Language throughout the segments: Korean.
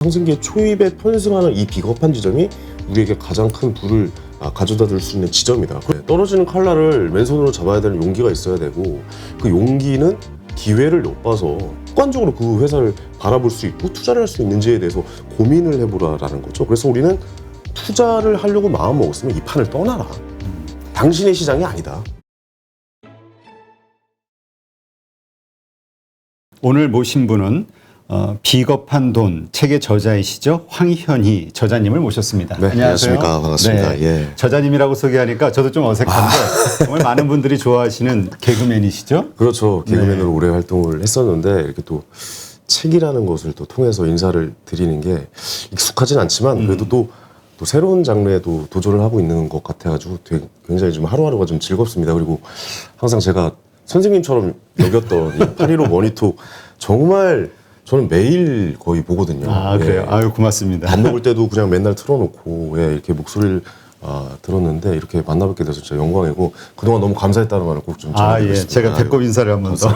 상승기의 초입에 편승하는 이 비겁한 지점이 우리에게 가장 큰 부를 가져다 줄 수 있는 지점이다. 떨어지는 칼날을 맨손으로 잡아야 되는 용기가 있어야 되고, 그 용기는 기회를 엿봐서 객관적으로 그 회사를 바라볼 수 있고 투자를 할 수 있는지에 대해서 고민을 해보라라는 거죠. 그래서 우리는 투자를 하려고 마음먹었으면 이 판을 떠나라. 당신의 시장이 아니다. 오늘 모신 분은 비겁한 돈 책의 저자이시죠. 황현희 저자님을 모셨습니다. 네, 안녕하십니까. 반갑습니다. 네, 예. 저자님이라고 소개하니까 저도 좀 어색한데 정말 많은 분들이 좋아하시는 개그맨이시죠. 그렇죠. 개그맨으로 네. 오래 활동을 했었는데 이렇게 또 책이라는 것을 또 통해서 인사를 드리는 게 익숙하진 않지만 그래도 또 새로운 장르에도 도전을 하고 있는 것 같아가지고 되게 굉장히 좀 하루하루가 좀 즐겁습니다. 그리고 항상 제가 선생님처럼 여겼던 이 815 머니톡 정말 저는 매일 거의 보거든요. 아, 그래요? 아유, 고맙습니다. 밥 먹을 때도 그냥 맨날 틀어놓고 이렇게 목소리를 들었는데 이렇게 만나뵙게 돼서 진짜 영광이고 그동안 너무 감사했다는 말을 꼭 좀 전해드리고 싶습니다. 제가 배꼽 인사를 한 번 더.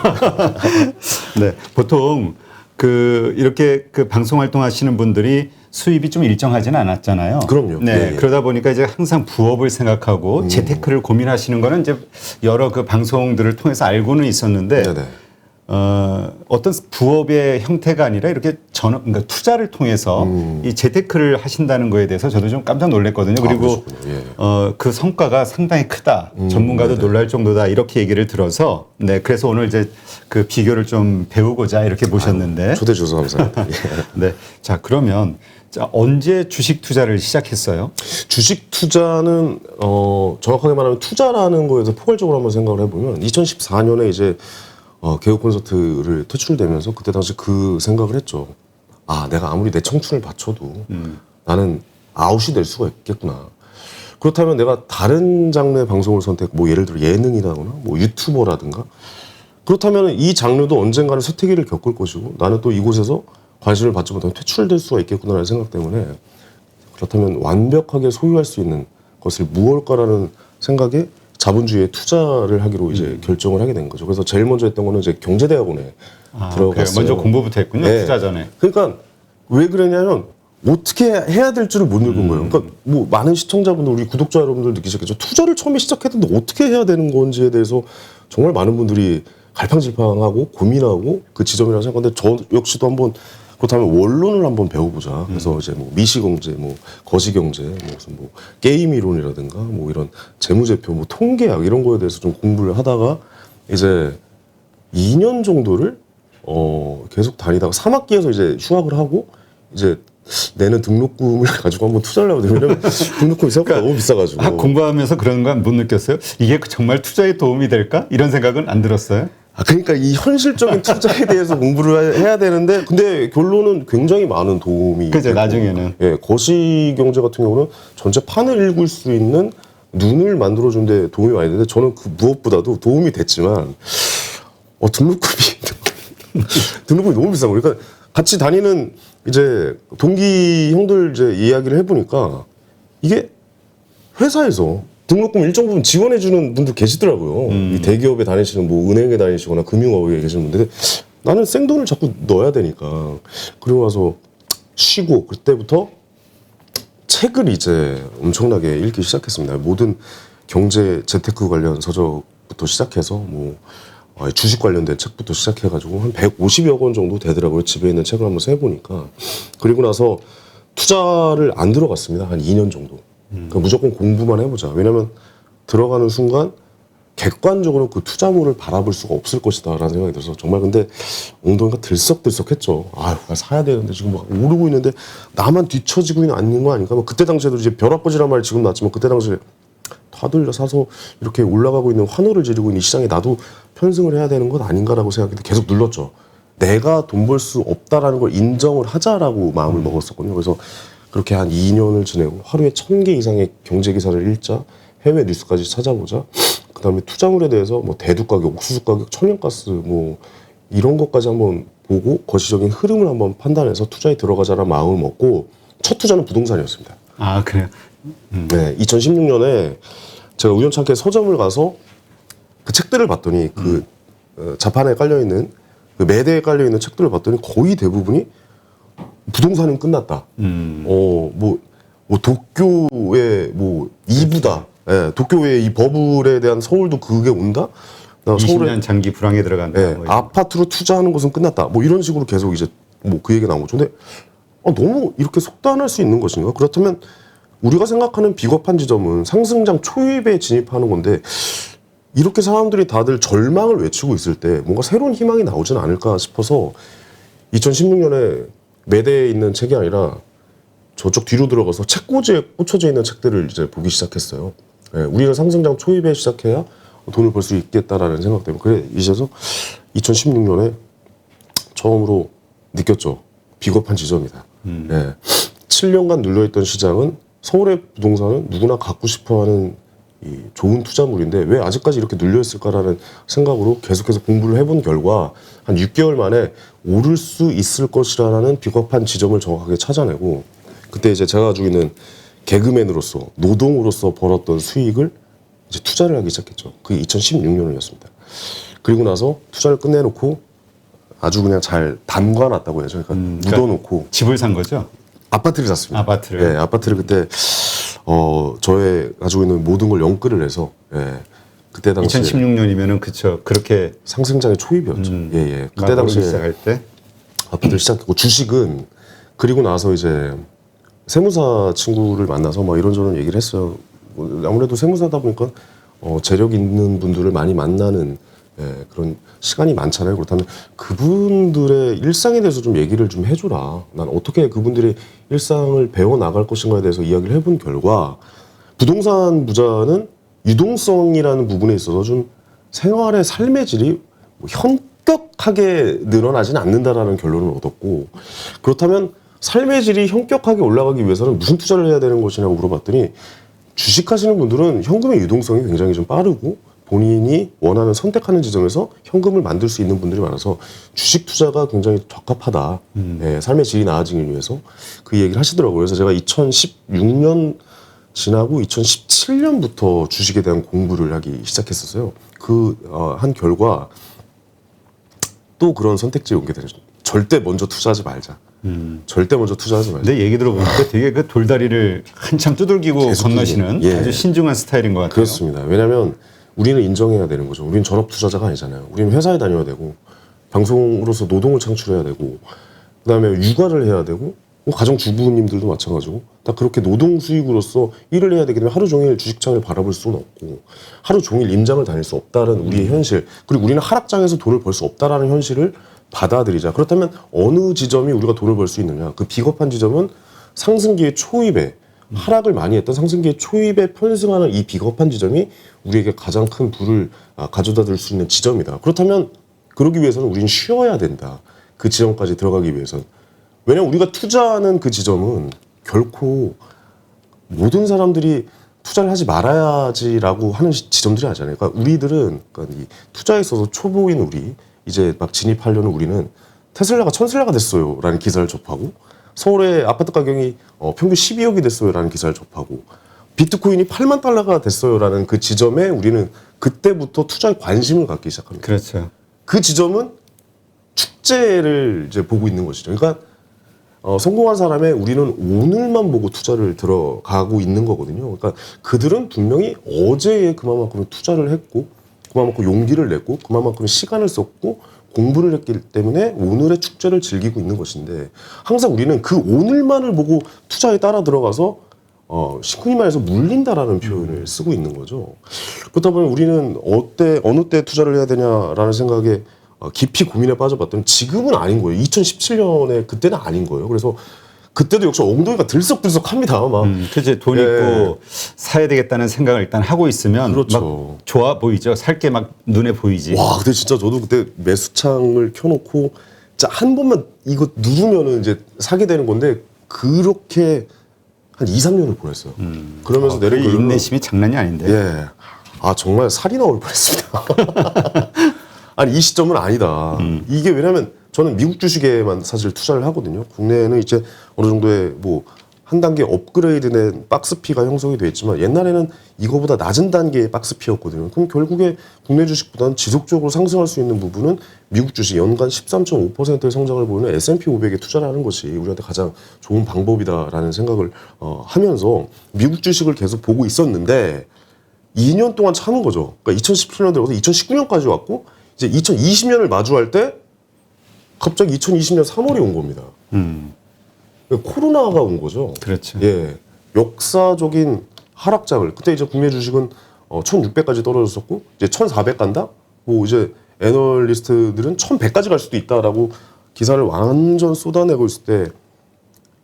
네, 보통 이렇게 방송 활동하시는 분들이 수입이 좀 일정하지는 않았잖아요. 그럼요. 네, 예. 그러다 보니까 이제 항상 부업을 생각하고 재테크를 고민하시는 거는 이제 여러 방송들을 통해서 알고는 있었는데. 네네. 어떤 부업의 형태가 아니라 이렇게 그러니까 투자를 통해서 이 재테크를 하신다는 거에 대해서 저도 좀 깜짝 놀랐거든요. 그리고 예. 그 성과가 상당히 크다. 전문가도 놀랄 정도다. 이렇게 얘기를 들어서 네, 그래서 오늘 이제 그 비교를 좀 배우고자 이렇게 모셨는데. 초대해 주셔서 감사합니다. 예. 네, 자 그러면 언제 주식 투자를 시작했어요? 주식 투자는 정확하게 말하면 투자라는 거에서 포괄적으로 한번 생각을 해보면 2014년에 이제 개그 콘서트를 퇴출되면서 그때 당시 그 생각을 했죠. 내가 아무리 내 청춘을 바쳐도 나는 아웃이 될 수가 있겠구나. 그렇다면 내가 다른 장르의 방송을 뭐 예를 들어 예능이라거나 뭐 유튜버라든가 그렇다면 이 장르도 언젠가는 쇠퇴기를 겪을 것이고 나는 또 이곳에서 관심을 받지 못하면 퇴출될 수가 있겠구나라는 생각 때문에 그렇다면 완벽하게 소유할 수 있는 것을 무엇일까라는 생각에 자본주의에 투자를 하기로 이제 결정을 하게 된 거죠. 그래서 제일 먼저 했던 거는 이제 경제대학원에 들어갔어요. 그래요? 먼저 공부부터 했군요. 네. 투자 전에. 그러니까 왜 그러냐면 어떻게 해야 될 줄을 못 읽은 거예요. 그러니까 뭐 많은 시청자분들, 우리 구독자 여러분들 느끼셨겠죠. 투자를 처음에 시작했는데 어떻게 해야 되는 건지에 대해서 정말 많은 분들이 갈팡질팡하고 고민하고 그 지점이라고 생각하는데 저 역시도 한번 그렇다면 원론을 한번 배워보자. 그래서 이제 뭐 미시경제, 뭐 거시경제, 무슨 뭐 게임 이론이라든가 뭐 이런 재무제표, 뭐 통계학 이런 거에 대해서 좀 공부를 하다가 이제 2년 정도를 계속 다니다가 3학기에서 이제 휴학을 하고 이제 내는 등록금을 가지고 한번 투자를 하거든요. 왜냐면 등록금이 생각보다 너무 비싸가지고. 공부하면서 그런 건 못 느꼈어요? 이게 정말 투자에 도움이 될까? 이런 생각은 안 들었어요? 그러니까 이 현실적인 투자에 대해서 공부를 해야 되는데 근데 결론은 굉장히 많은 도움이 그죠, 되고, 나중에는. 예, 거시경제 같은 경우는 전체 판을 읽을 수 있는 눈을 만들어준 데 도움이 많이 되는데 저는 그 무엇보다도 도움이 됐지만 등록금이 너무 비싼 거예요. 그러니까 같이 다니는 이제 동기 형들 이제 이야기를 해보니까 이게 회사에서 등록금 일정 부분 지원해주는 분들 계시더라고요. 이 대기업에 다니시는 뭐 은행에 다니시거나 금융업에 계시는 분들 나는 생돈을 자꾸 넣어야 되니까 그리고 와서 쉬고 그때부터 책을 이제 엄청나게 읽기 시작했습니다. 모든 경제 재테크 관련 서적부터 시작해서 뭐 주식 관련된 책부터 시작해가지고 한 150여 권 정도 되더라고요. 집에 있는 책을 한번 세보니까. 그리고 나서 투자를 안 들어갔습니다. 한 2년 정도. 그러니까 무조건 공부만 해보자. 왜냐면 들어가는 순간 객관적으로 그 투자물을 바라볼 수가 없을 것이다 라는 생각이 들어서 정말 근데 엉덩이가 들썩들썩했죠. 나 사야 되는데 지금 막 오르고 있는데 나만 뒤처지고 있는 거 아닌가. 뭐 그때 당시에도 이제 벼락거지란 말이 지금 났지만 그때 당시에 다들 사서 이렇게 올라가고 있는 환호를 지르고 있는 시장에 나도 편승을 해야 되는 것 아닌가라고 생각했는데 계속 눌렀죠. 내가 돈 벌 수 없다라는 걸 인정을 하자라고 마음을 먹었었거든요. 그래서 그렇게 한 2년을 지내고 하루에 1000개 이상의 경제 기사를 읽자, 해외 뉴스까지 찾아보자. 그다음에 투자물에 대해서 뭐 대두 가격, 옥수수 가격, 천연가스 뭐 이런 것까지 한번 보고 거시적인 흐름을 한번 판단해서 투자에 들어가자라는 마음을 먹고 첫 투자는 부동산이었습니다. 그래요. 네, 2016년에 제가 우연찮게 서점을 가서 그 책들을 봤더니 자판에 깔려 있는 그 매대에 깔려 있는 책들을 봤더니 거의 대부분이 부동산은 끝났다. 뭐 도쿄의 뭐 2부다. 예, 도쿄의 이 버블에 대한 서울도 그게 온다. 20년 장기 불황에 들어간다. 예, 뭐 아파트로 투자하는 것은 끝났다. 뭐 이런 식으로 계속 이제 뭐 그 얘기 나온 거죠. 근데 너무 이렇게 속단할 수 있는 것인가? 그렇다면 우리가 생각하는 비겁한 지점은 상승장 초입에 진입하는 건데 이렇게 사람들이 다들 절망을 외치고 있을 때 뭔가 새로운 희망이 나오진 않을까 싶어서 2016년에 매대에 있는 책이 아니라 저쪽 뒤로 들어가서 책꽂이에 꽂혀져 있는 책들을 이제 보기 시작했어요. 예, 우리는 상승장 초입에 시작해야 돈을 벌 수 있겠다라는 생각 때문에 그래 이제서 2016년에 처음으로 느꼈죠. 비겁한 지점이다. 예, 7년간 눌려있던 시장은 서울의 부동산은 누구나 갖고 싶어하는 이 좋은 투자물인데 왜 아직까지 이렇게 눌려있을까라는 생각으로 계속해서 공부를 해본 결과 한 6개월 만에 오를 수 있을 것이라는 비겁한 지점을 정확하게 찾아내고 그때 이제 제가 가지고 있는 개그맨으로서 노동으로서 벌었던 수익을 이제 투자를 하기 시작했죠. 그게 2016년이었습니다. 그리고 나서 투자를 끝내놓고 아주 그냥 잘 담가놨다고 해야죠. 그러니까 묻어놓고 집을 산 거죠? 아파트를 샀습니다. 아파트를. 예, 아파트를 그때 저의 가지고 있는 모든 걸 연끌을 해서 예, 그때 당시에 2016년이면은 그쵸. 그렇게 상승장의 초입이었죠. 예, 예. 그때 당시에 시작할 때 아파트를 시작했고 주식은 그리고 나서 이제 세무사 친구를 만나서 막 이런저런 얘기를 했어요. 뭐 아무래도 세무사다 보니까 재력 있는 분들을 많이 만나는 예, 그런 시간이 많잖아요. 그렇다면 그분들의 일상에 대해서 좀 얘기를 좀 해줘라. 난 어떻게 그분들의 일상을 배워 나갈 것인가에 대해서 이야기를 해본 결과 부동산 부자는 유동성이라는 부분에 있어서 좀 생활의 삶의 질이 뭐 현격하게 늘어나지는 않는다라는 결론을 얻었고 그렇다면 삶의 질이 현격하게 올라가기 위해서는 무슨 투자를 해야 되는 것이냐고 물어봤더니 주식하시는 분들은 현금의 유동성이 굉장히 좀 빠르고 본인이 원하는 선택하는 지점에서 현금을 만들 수 있는 분들이 많아서 주식 투자가 굉장히 적합하다. 예, 삶의 질이 나아지기 위해서 그 얘기를 하시더라고요. 그래서 제가 2016년 지나고 2017년부터 주식에 대한 공부를 하기 시작했었어요. 한 결과 또 그런 선택지에 오게 되죠. 절대 먼저 투자하지 말자. 절대 먼저 투자하지 말자. 내 얘기 들어보니까 되게 그 돌다리를 한참 두들기고 계속 건너시는 예. 아주 신중한 스타일인 것 같아요. 그렇습니다. 왜냐하면 우리는 인정해야 되는 거죠. 우리는 전업 투자자가 아니잖아요. 우리는 회사에 다녀야 되고 방송으로서 노동을 창출해야 되고 그다음에 육아를 해야 되고 뭐 가정주부님들도 마찬가지고 다 그렇게 노동 수익으로서 일을 해야 되기 때문에 하루 종일 주식창을 바라볼 수는 없고 하루 종일 임장을 다닐 수 없다는 우리의 현실 그리고 우리는 하락장에서 돈을 벌 수 없다라는 현실을 받아들이자. 그렇다면 어느 지점이 우리가 돈을 벌 수 있느냐. 그 비겁한 지점은 상승기의 초입에 하락을 많이 했던 상승기의 초입에 편승하는 이 비겁한 지점이 우리에게 가장 큰 부를 가져다 줄 수 있는 지점이다. 그렇다면 그러기 위해서는 우리는 쉬어야 된다. 그 지점까지 들어가기 위해서는. 왜냐하면 우리가 투자하는 그 지점은 결코 모든 사람들이 투자를 하지 말아야지라고 하는 지점들이 아니잖아요. 그러니까 우리들은 그러니까 이 투자에 있어서 초보인 우리 이제 막 진입하려는 우리는 테슬라가 1000슬라가 됐어요라는 기사를 접하고 서울의 아파트 가격이 평균 12억이 됐어요라는 기사를 접하고 비트코인이 8만 달러가 됐어요라는 그 지점에 우리는 그때부터 투자에 관심을 갖기 시작합니다. 그렇죠. 그 지점은 축제를 이제 보고 있는 것이죠. 그러니까 성공한 사람의 우리는 오늘만 보고 투자를 들어가고 있는 거거든요. 그러니까 그들은 분명히 어제에 그만큼 투자를 했고 그만큼 용기를 냈고 그만큼 시간을 썼고 공부를 했기 때문에 오늘의 축제를 즐기고 있는 것인데 항상 우리는 그 오늘만을 보고 투자에 따라 들어가서 흔히 말해서 물린다라는 표현을 쓰고 있는 거죠. 그렇다 보면 우리는 어느 때 투자를 해야 되냐라는 생각에 깊이 고민에 빠져봤더니 지금은 아닌 거예요. 2017년에 그때는 아닌 거예요. 그래서 그때도 역시 엉덩이가 들썩들썩합니다. 막. 그치 돈 있고 사야 되겠다는 생각을 일단 하고 있으면 그렇죠. 막 좋아 보이죠. 살 게 막 눈에 보이지. 와, 근데 진짜 저도 그때 매수창을 켜놓고 진짜 한 번만 이거 누르면은 이제 사게 되는 건데 그렇게 한 2, 3년을 보냈어요. 그러면서 내린 그 인내심이 장난이 아닌데. 예. 아, 정말 살이 나올 뻔했습니다. 아니, 이 시점은 아니다. 이게 왜냐면 저는 미국 주식에만 사실 투자를 하거든요. 국내에는 이제 어느 정도의 뭐 한 단계 업그레이드된 박스피가 형성이 돼 있지만 옛날에는 이거보다 낮은 단계의 박스피였거든요. 그럼 결국에 국내 주식보다는 지속적으로 상승할 수 있는 부분은 미국 주식 연간 13.5%의 성장을 보이는 S&P 500에 투자를 하는 것이 우리한테 가장 좋은 방법이다라는 생각을 하면서 미국 주식을 계속 보고 있었는데 2년 동안 참은 거죠. 그러니까 2017년 들어서 2019년까지 왔고 이제 2020년을 마주할 때 갑자기 2020년 3월이 온 겁니다. 코로나가 온 거죠. 그렇죠. 예, 역사적인 하락장을 그때 이제 국내 주식은 1,600까지 떨어졌었고 이제 1,400 간다. 뭐 이제 애널리스트들은 1,100까지 갈 수도 있다라고 기사를 완전 쏟아내고 있을 때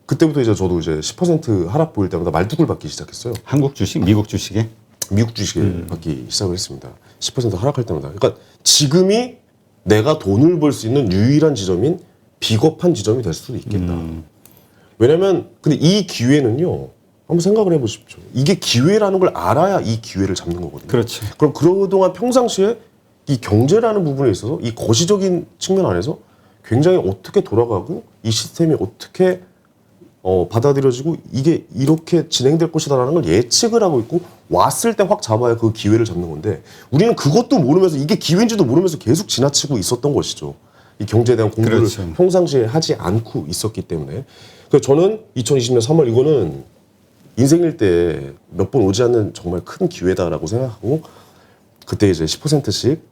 그때부터 이제 저도 이제 10% 하락 보일 때마다 말뚝을 받기 시작했어요. 한국 주식, 미국 주식에? 미국 주식에 받기 시작을 했습니다. 10% 하락할 때마다. 그러니까 지금이 내가 돈을 벌 수 있는 유일한 지점인 비겁한 지점이 될 수도 있겠다. 왜냐면 근데 이 기회는요. 한번 생각을 해보십시오. 이게 기회라는 걸 알아야 이 기회를 잡는 거거든요. 그렇죠. 그럼 그동안 평상시에 이 경제라는 부분에 있어서 이 거시적인 측면 안에서 굉장히 어떻게 돌아가고 이 시스템이 어떻게 받아들여지고 이게 이렇게 진행될 것이다라는 걸 예측을 하고 있고 왔을 때 확 잡아야 그 기회를 잡는 건데 우리는 그것도 모르면서 이게 기회인지도 모르면서 계속 지나치고 있었던 것이죠. 이 경제에 대한 공부를 그렇죠. 평상시에 하지 않고 있었기 때문에. 그래서 저는 2020년 3월 이거는 인생일 때 몇 번 오지 않는 정말 큰 기회다라고 생각하고 그때 이제 10%씩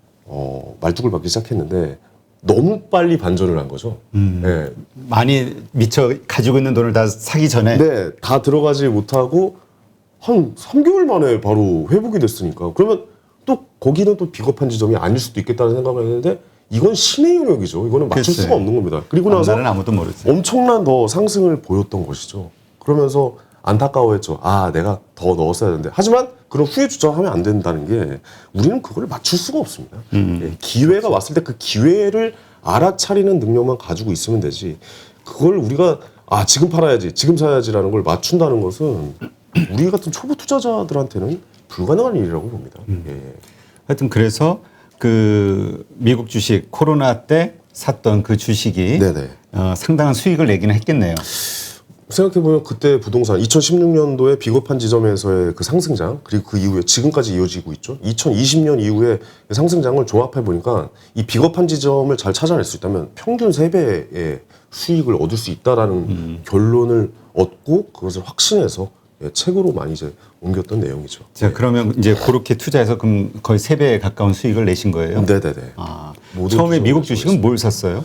말뚝을 받기 시작했는데 너무 빨리 반전을 한 거죠. 네. 많이 미처 가지고 있는 돈을 다 사기 전에 네, 다 들어가지 못하고 한 3개월 만에 바로 회복이 됐으니까 그러면 또 거기는 또 비겁한 지점이 아닐 수도 있겠다는 생각을 했는데 이건 신의 영역이죠. 이거는 맞출 글쎄. 수가 없는 겁니다. 그리고 나서 나는 아무도 모르지. 엄청난 더 상승을 보였던 것이죠. 그러면서 안타까워했죠. 아, 내가 더 넣었어야 되는데. 하지만 그런 후회 주장하면 안 된다는 게 우리는 그걸 맞출 수가 없습니다. 예, 기회가 왔을 때 그 기회를 알아차리는 능력만 가지고 있으면 되지. 그걸 우리가 아, 지금 팔아야지, 지금 사야지라는 걸 맞춘다는 것은 우리 같은 초보 투자자들한테는 불가능한 일이라고 봅니다. 예. 하여튼 그래서 그 미국 주식 코로나 때 샀던 그 주식이 네네. 상당한 수익을 내기는 했겠네요. 생각해보면 그때 부동산 2016년도에 비겁한 지점에서의 그 상승장 그리고 그 이후에 지금까지 이어지고 있죠. 2020년 이후에 그 상승장을 조합해보니까 이 비겁한 지점을 잘 찾아낼 수 있다면 평균 3배의 수익을 얻을 수 있다라는 결론을 얻고 그것을 확신해서 예, 책으로 많이 이제 옮겼던 내용이죠. 자, 그러면 이제 그렇게 투자해서 그럼 거의 3배에 가까운 수익을 내신 거예요? 네네네. 아, 모든 처음에 미국 투자를 주식은 뭘 샀어요?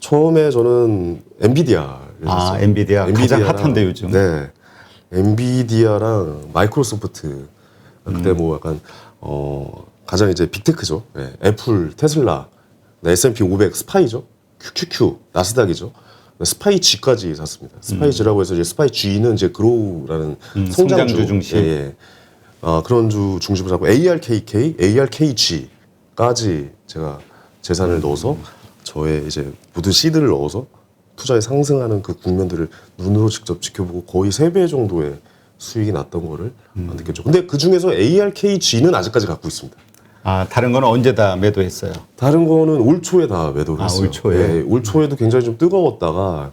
처음에 저는 엔비디아를 아, 샀어요. 엔비디아 가장 엔비디아랑, 핫한데 요즘. 네, 엔비디아랑 마이크로소프트 그때 뭐 약간 가장 이제 빅테크죠. 네, 애플, 테슬라, S&P 500 스파이죠. QQQ 나스닥이죠. 스파이 G까지 샀습니다. 스파이 G라고 해서 이제 스파이 G는 이제 그로우라는 성장주 중심. 예, 예. 그런 주 중심으로 잡고 ARKK, ARKG까지 제가 재산을 넣어서 저의 이제 모든 시드를 넣어서 투자에 상승하는 그 국면들을 눈으로 직접 지켜보고 거의 3배 정도의 수익이 났던 거를 느꼈죠. 근데 그 중에서 ARKG는 아직까지 갖고 있습니다. 아, 다른 건 언제 다 매도했어요? 다른 거는 올 초에 다 매도를 아, 했어요. 올 초에? 예, 올 초에도 굉장히 좀 뜨거웠다가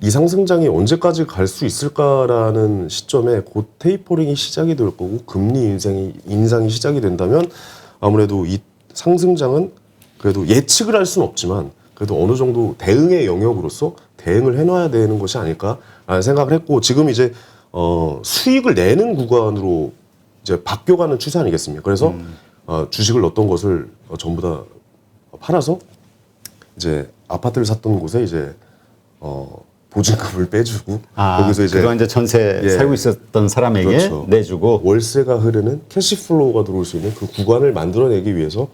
이 상승장이 언제까지 갈 수 있을까라는 시점에 곧 테이퍼링이 시작이 될 거고 금리 인상이 시작이 된다면 아무래도 이 상승장은 그래도 예측을 할 수는 없지만 그래도 어느 정도 대응의 영역으로서 대응을 해놔야 되는 것이 아닐까라는 생각을 했고 지금 이제 수익을 내는 구간으로 이제 바뀌어가는 추세 아니겠습니까? 그래서 주식을 넣었던 것을 전부 다 팔아서 이제 아파트를 샀던 곳에 이제 보증금을 빼주고 거기서 이제 그동안 이제 전세 예. 살고 있었던 사람에게 그렇죠. 내주고 월세가 흐르는 캐시플로우가 들어올 수 있는 그 구간을 만들어내기 위해서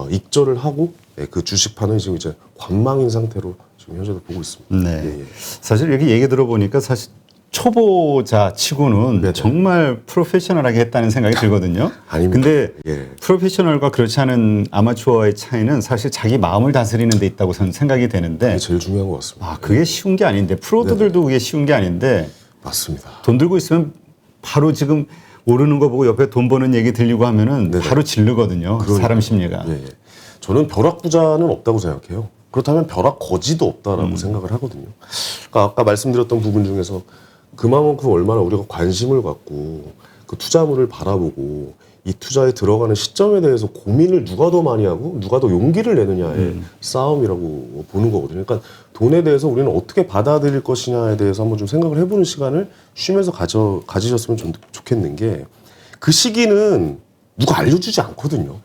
익절을 하고 예, 그 주식판은 지금 이제 관망인 상태로 지금 현재도 보고 있습니다. 네. 예, 예. 사실 이렇게 얘기 들어보니까 사실 초보자 치고는 네네. 정말 프로페셔널하게 했다는 생각이 들거든요. 아닙니다. 근데 예. 프로페셔널과 그렇지 않은 아마추어의 차이는 사실 자기 마음을 다스리는 데 있다고 저는 생각이 되는데 그게 제일 중요한 것 같습니다. 아, 그게 쉬운 게 아닌데 프로들도 그게 쉬운 게 아닌데 맞습니다. 돈 들고 있으면 바로 지금 오르는 거 보고 옆에 돈 버는 얘기 들리고 하면은 네네. 바로 질르거든요. 그러니까요. 사람 심리가. 예, 예. 저는 벼락부자는 없다고 생각해요. 그렇다면 벼락거지도 없다라고 생각을 하거든요. 그러니까 아까 말씀드렸던 부분 중에서 그만큼 얼마나 우리가 관심을 갖고 그 투자물을 바라보고 이 투자에 들어가는 시점에 대해서 고민을 누가 더 많이 하고 누가 더 용기를 내느냐의 싸움이라고 보는 거거든요. 그러니까 돈에 대해서 우리는 어떻게 받아들일 것이냐에 대해서 한번 좀 생각을 해보는 시간을 쉬면서 가지셨으면 좀 좋겠는 게 그 시기는 누가 알려주지 않거든요.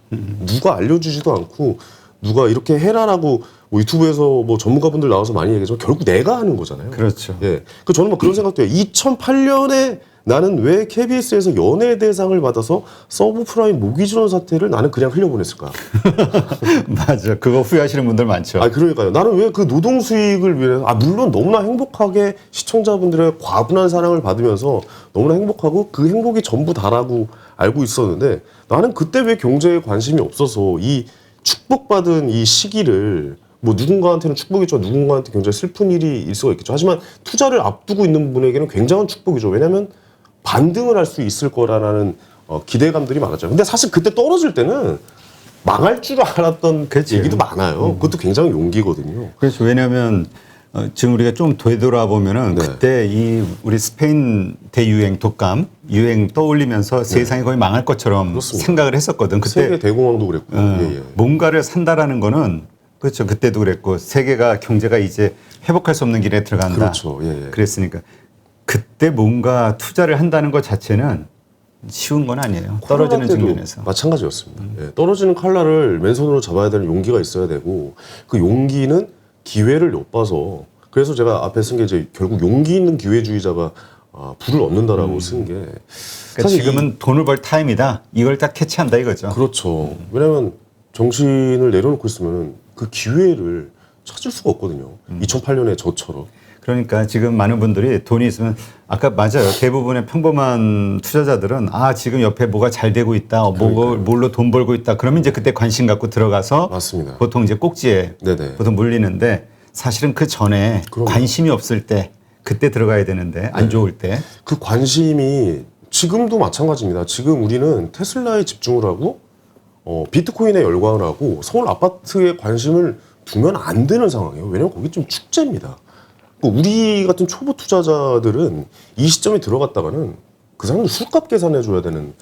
누가 알려주지도 않고 누가 이렇게 해라라고 뭐 유튜브에서 뭐 전문가분들 나와서 많이 얘기하지만 결국 내가 하는 거잖아요. 그렇죠. 예. 그 저는 뭐 그런 생각도 해요. 2008년에 나는 왜 KBS에서 연예대상을 받아서 서브프라임 모기지원 사태를 나는 그냥 흘려보냈을까? 맞아. 그거 후회하시는 분들 많죠. 아, 그러니까요. 나는 왜 그 노동 수익을 위해서, 물론 너무나 행복하게 시청자분들의 과분한 사랑을 받으면서 너무나 행복하고 그 행복이 전부 다라고 알고 있었는데 나는 그때 왜 경제에 관심이 없어서 이 축복받은 이 시기를 뭐 누군가한테는 축복이죠. 누군가한테 굉장히 슬픈 일이 일 수가 있겠죠. 하지만 투자를 앞두고 있는 분에게는 굉장한 축복이죠. 왜냐하면 반등을 할 수 있을 거라는 기대감들이 많았죠. 근데 사실 그때 떨어질 때는 망할 줄 알았던 그치. 얘기도 많아요. 그것도 굉장히 용기거든요. 그렇죠. 왜냐하면 지금 우리가 좀 되돌아보면은 네. 그때 이 우리 스페인 대유행 독감 유행 떠올리면서 세상이 거의 망할 것처럼 그렇습니다. 생각을 했었거든. 그때 세계 대공황도 그랬고. 예, 예. 뭔가를 산다라는 거는 그렇죠. 그때도 그랬고 세계가 경제가 이제 회복할 수 없는 길에 들어간다. 그렇죠. 예, 예. 그랬으니까 그때 뭔가 투자를 한다는 것 자체는 쉬운 건 아니에요. 떨어지는 코로나 때도 측면에서. 마찬가지였습니다. 예, 떨어지는 칼날을 맨손으로 잡아야 되는 용기가 있어야 되고 그 용기는 기회를 엿봐서 그래서 제가 앞에 쓴 게 이제 결국 용기 있는 기회주의자가 부를 얻는다라고 쓴 게 그러니까 사실 지금은 돈을 벌 타임이다. 이걸 딱 캐치한다 이거죠. 그렇죠. 왜냐하면 정신을 내려놓고 있으면 그 기회를 찾을 수가 없거든요. 2008년에 저처럼. 그러니까 지금 많은 분들이 돈이 있으면 아까 맞아요. 대부분의 평범한 투자자들은 지금 옆에 뭐가 잘 되고 있다. 뭘로 돈 벌고 있다. 그러면 이제 그때 관심 갖고 들어가서 맞습니다. 보통 이제 꼭지에 네네. 보통 물리는데 사실은 그 전에 그럼요. 관심이 없을 때 그때 들어가야 되는데 안 좋을 때 그 관심이 지금도 마찬가지입니다. 지금 우리는 테슬라에 집중을 하고 비트코인에 열광을 하고 서울 아파트에 관심을 두면 안 되는 상황이에요. 왜냐하면 거기 좀 축제입니다. 우리 같은 초보 투자자들은 이 시점에 들어갔다가는 그 사람들 술값 계산해줘야 되는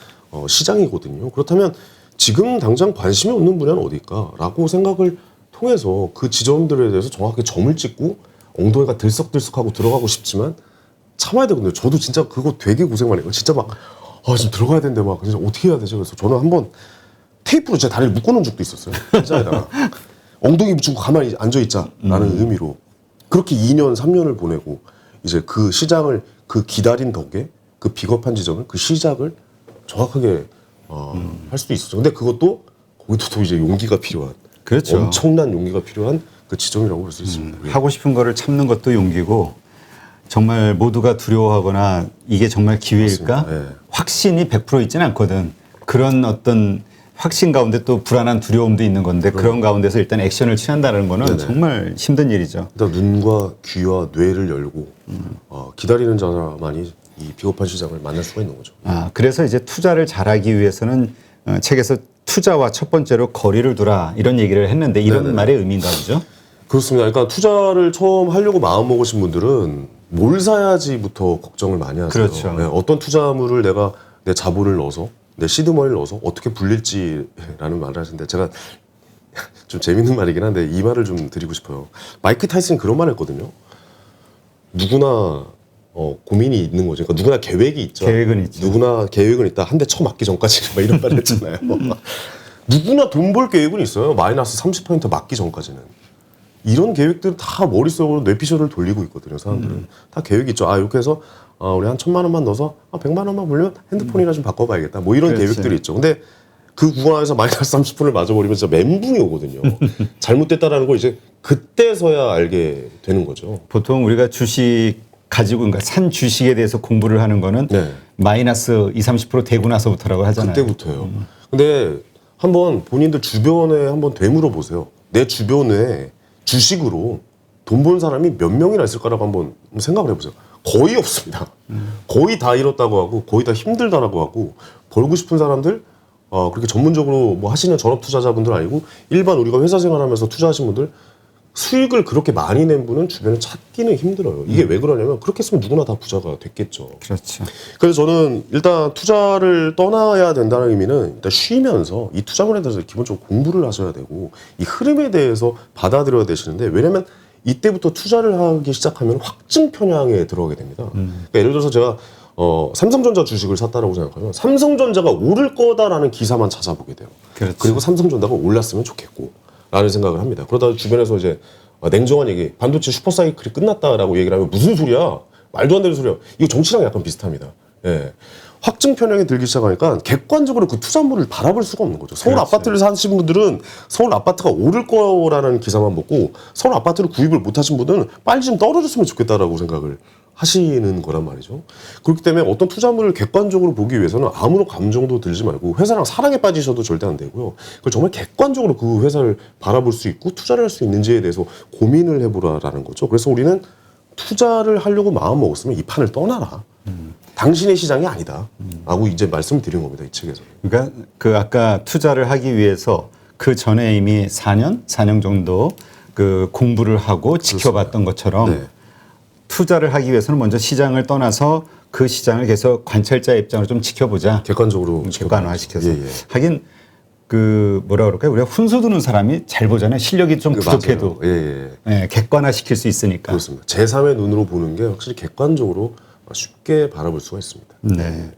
시장이거든요. 그렇다면 지금 당장 관심이 없는 분야는 어딜까라고 생각을 통해서 그 지점들에 대해서 정확하게 점을 찍고 엉덩이가 들썩들썩하고 들어가고 싶지만 참아야 되거든요. 저도 진짜 그거 되게 고생 많이 해요. 진짜 막 지금 들어가야 되는데 막 진짜 어떻게 해야 되지? 그래서 저는 한번 테이프로 제 다리를 묶어놓은 적도 있었어요. 회사에다가 엉덩이 붙이고 가만히 앉아있자라는 의미로 그렇게 2년 3년을 보내고 이제 그 시장을 그 기다린 덕에 그 비겁한 지점을 그 시작을 정확하게 할 수도 있었죠. 근데 그것도 거기도 또 이제 용기가 필요한 그렇죠. 엄청난 용기가 필요한 그 지점이라고 볼 수 있습니다. 예. 하고 싶은 거를 참는 것도 용기고 정말 모두가 두려워하거나 이게 정말 기회일까? 맞습니다. 예. 확신이 100% 있지는 않거든. 그런 어떤 확신 가운데 또 불안한 두려움도 있는 건데 그런 가운데서 일단 액션을 취한다는 거는 네네. 정말 힘든 일이죠. 일단 눈과 귀와 뇌를 열고 기다리는 자만이 이 비겁한 시장을 만날 수가 있는 거죠. 그래서 이제 투자를 잘하기 위해서는 책에서 투자와 첫 번째로 거리를 두라 이런 얘기를 했는데 이런 네네. 말의 의미인가 보죠? 그렇습니다. 그러니까 투자를 처음 하려고 마음 먹으신 분들은 뭘 사야지부터 걱정을 많이 하세요. 그렇죠. 네, 어떤 투자물을 내가 내 자본을 넣어서 내 시드머니를 넣어서 어떻게 불릴지라는 말을 하시는데 제가 좀 재밌는 말이긴 한데 이 말을 좀 드리고 싶어요. 마이크 타이슨이 그런 말 했거든요. 누구나 고민이 있는 거죠. 그러니까 누구나 계획이 있죠. 계획은 있죠. 누구나 계획은 있다. 한 대 쳐 맞기 전까지 막 이런 말 했잖아요. 누구나 돈 벌 계획은 있어요. 마이너스 30% 맞기 전까지는. 이런 계획들은 다 머릿속으로 뇌피셜을 돌리고 있거든요. 사람들은. 다 계획이 있죠. 이렇게 해서 우리 한 1,000만 원만 넣어서 100만 원만 벌면 핸드폰이나 좀 바꿔봐야겠다. 뭐 이런 그렇지. 계획들이 있죠. 근데 그 구간에서 마이너스 30%를 맞아버리면 진짜 멘붕이 오거든요. 잘못됐다라는 걸 이제 그때서야 알게 되는 거죠. 보통 우리가 주식 가지고 그러니까 산 주식에 대해서 공부를 하는 거는 네. 마이너스 20, 30% 되고 나서부터라고 하잖아요. 그때부터요. 근데 한번 본인들 주변에 한번 되물어 보세요. 내 주변에 주식으로 돈 번 사람이 몇 명이나 있을까라고 한번 생각을 해보세요. 거의 없습니다. 거의 다 잃었다고 하고 거의 다 힘들다라고 하고 벌고 싶은 사람들 그렇게 전문적으로 뭐 하시는 전업 투자자분들 아니고 일반 우리가 회사 생활하면서 투자하신 분들 수익을 그렇게 많이 낸 분은 주변에 찾기는 힘들어요. 이게 왜 그러냐면 그렇게 했으면 누구나 다 부자가 됐겠죠. 그렇죠. 그래서 저는 일단 투자를 떠나야 된다는 의미는 일단 쉬면서 이 투자문에 대해서 기본적으로 공부를 하셔야 되고 이 흐름에 대해서 받아들여야 되시는데 왜냐면 이때부터 투자를 하기 시작하면 확증 편향에 들어가게 됩니다. 그러니까 예를 들어서 제가 삼성전자 주식을 샀다라고 생각하면 삼성전자가 오를 거다라는 기사만 찾아보게 돼요. 그렇죠. 그리고 삼성전자가 올랐으면 좋겠고 라는 생각을 합니다. 그러다 주변에서 이제 냉정한 얘기, 반도체 슈퍼사이클이 끝났다라고 얘기를 하면 무슨 소리야? 말도 안 되는 소리야. 이거 정치랑 약간 비슷합니다. 예. 확증 편향이 들기 시작하니까 객관적으로 그 투자물을 바라볼 수가 없는 거죠. 서울 그렇죠. 아파트를 사신 분들은 서울 아파트가 오를 거라는 기사만 보고 서울 아파트를 구입을 못 하신 분들은 빨리 좀 떨어졌으면 좋겠다라고 생각을 하시는 거란 말이죠. 그렇기 때문에 어떤 투자물을 객관적으로 보기 위해서는 아무런 감정도 들지 말고 회사랑 사랑에 빠지셔도 절대 안 되고요. 그걸 정말 객관적으로 그 회사를 바라볼 수 있고 투자를 할 수 있는지에 대해서 고민을 해보라라는 거죠. 그래서 우리는 투자를 하려고 마음 먹었으면 이 판을 떠나라. 당신의 시장이 아니다. 라고 이제 말씀을 드린 겁니다. 이 책에서. 그러니까 그 아까 투자를 하기 위해서 그 전에 이미 4년 정도 그 공부를 하고 지켜봤던 것처럼 네. 투자를 하기 위해서는 먼저 시장을 떠나서 그 시장을 계속 관찰자 입장으로 좀 지켜보자. 객관적으로 객관화시켜서. 예, 예. 하긴 그 뭐라 그럴까요? 우리가 훈수 두는 사람이 잘 보잖아요. 실력이 좀 부족해도 맞아요. 예, 예. 예, 객관화시킬 수 있으니까. 그렇습니다. 제3의 눈으로 보는 게 확실히 객관적으로 쉽게 바라볼 수가 있습니다. 네.